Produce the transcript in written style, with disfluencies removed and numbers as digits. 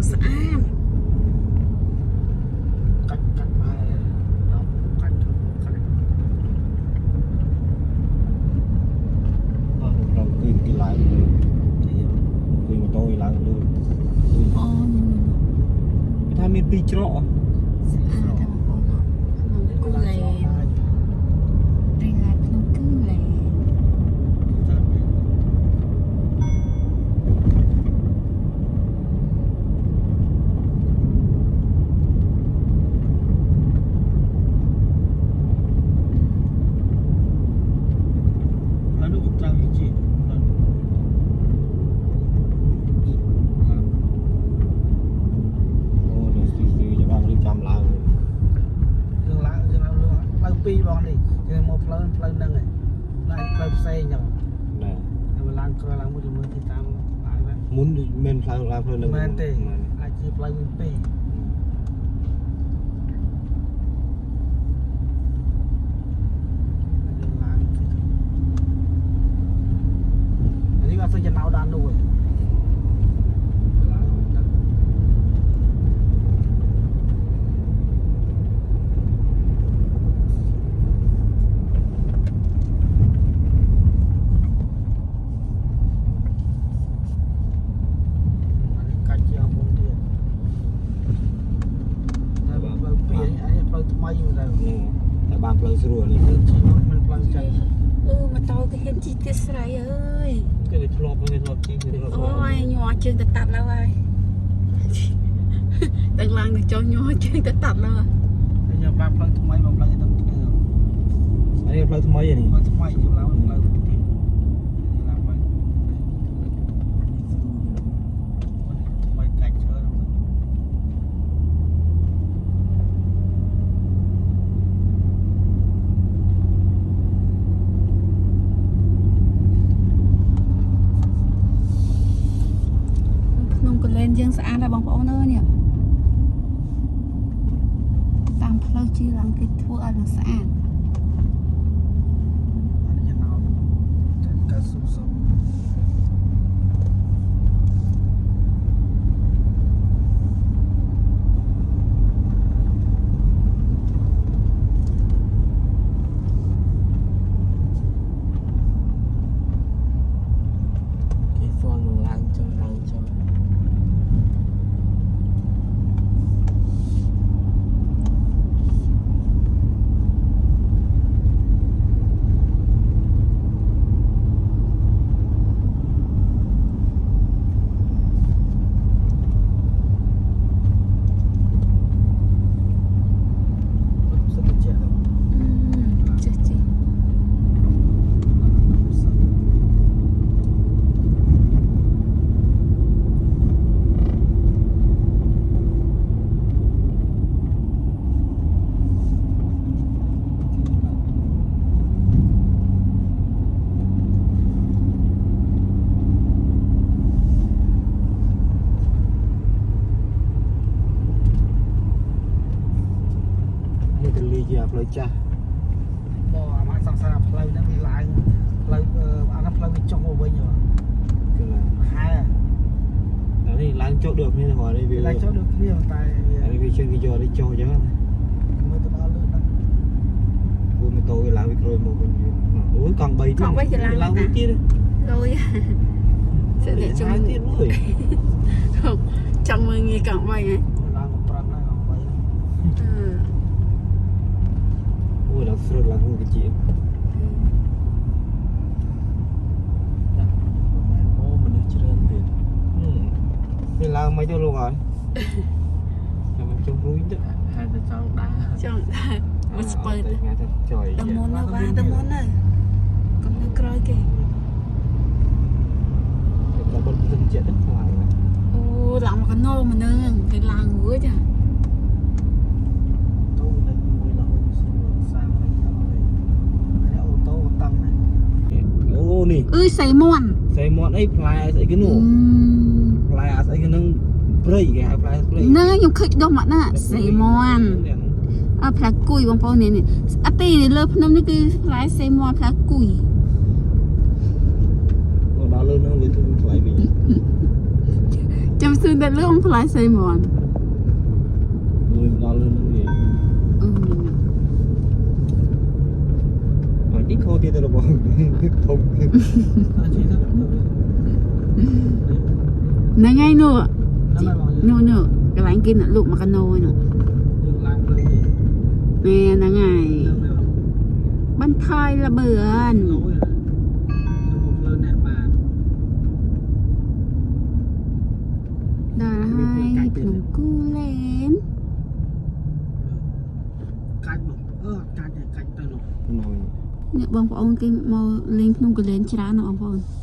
ស្អាតកាច់បាយដល់កាច់ធំកាច់เราคุยกี่ไลน์เลยคุยมาโต้อีไลน์เลย អូ ถ้ามีปีเจาะ ស្អាតតែបងប្អូនក្នុងគូលែរីឡាក្នុងគូលែពីបងនេះយើងមកផ្លូវហ្នឹងឯងឡើងផ្លូវផ្សេងចឹងណាហើយឡើងក្រោយឡើងមួយមើលទីតាមឡើងហ្នឹងមុនមិនផ្លូវឡើងផ្លូវហ្នឹងមែនទេអាចជាផ្លូវមានពីរនេះក៏ទៅចំណៅដល់នោះតែបានផ្លូវស្រួលនេះមិនផ្លូវចឹងម៉ូតូគេហ៊ានជិះទៀតស្រីអើយគេធ្លាប់ជិះអូយញ័រជើងទៅតាត់แล้วហើយតែឡើងទៅចុះញ័រជើងទៅតាត់แล้วហើយខ្ញុំបានផ្លូវថ្មីមកផ្លូវទៅធ្វើនេះផ្លូវថ្មីនេះផ្លូវថ្មីខ្ញុំឡើងផ្លូវទីឡើងមកថ្មីកាច់ឈើយើងស្អាតដែរបងប្អូនអើយនេះតាមផ្លូវជិះឡើងគេធ្វើឲ្យឡើងស្អាតអានេះណៅកាសុំសុំគេស្គាល់នឹងឡើងចុះផ្លូវចាស់បងអាមកសង្សារផ្លូវហ្នឹងវាឡើងផ្លូវអានោះផ្លូវវាចុះមកវិញហ៎គឺហែតែនេះឡើងចុះដូចគ្នាហ្នឹងនេះវាឡើងចុះដូចគ្នាតែវាជើងគេយកទៅចុះអញ្ចឹងមើលទៅដល់លើហ្នឹងពួកម៉ូតូវាឡើងវាក្រួយមកវិញអូយកង់3ទៀតឡើងវិញទៀតលុយសិនតែចង់ទៀតមួយចង់មើលងាយកង់3ហ៎ឡើងមកប្រាប់ណាកង់3អូយដល់ស្រួលឡើងវិញជាអូមនុស្សច្រើនទៀតវាឡើងមិនទៅលោកហើយចាំមកចុះរួយទៅហើយទៅចង់ដើរមកស្ពើទៅថ្ងៃទៅចុយទៅមុនទៅបានទៅមុនទៅកុំនៅក្រោយគេតែបើទៅចិត្តទៅខ្លាំងអូឡើងមកកណោមកនឹងគេឡើងរួចចាទូនៅមួយដល់សាមទៅហើយអូតូតាំងណាអូនេះអឺសៃមន់អីផ្លែស្អីគេនោះផ្លែស្អីគេនឹងព្រៃគេហៅផ្លែព្រៃហ្នឹងខ្ញុំឃើញដុំមកណាសៃមន់អើផ្លែគុយបងប្អូននេះអត់ទេលើភ្នំនេះគឺផ្លែសៃមន់ផ្លែគុយដល់លើនោះវាធ្វើថ្លៃវិញចាំ ซึ่งแต่เรื่องพลายไซมอน Lùi đó lên nó gì hỏi tí khô thì tôi là bỏ không นั่นไงหนู นั่นแหละบอกอยู่ หนูกำลังกินลูกมากระโนยหนู อยู่ร้านเพลินดิ แม่นั่นไง เรื่องอะไรวะ บันทายระเบือน โอ้ยคือโมเพลินแหนบาน ได้ให้ขนมกูเล่น កាច់នោះកាច់ទៅនោះ nói เนี่ยបងប្អូនគេមកលេងភ្នំកលែនច្រើនណាស់បងប្អូន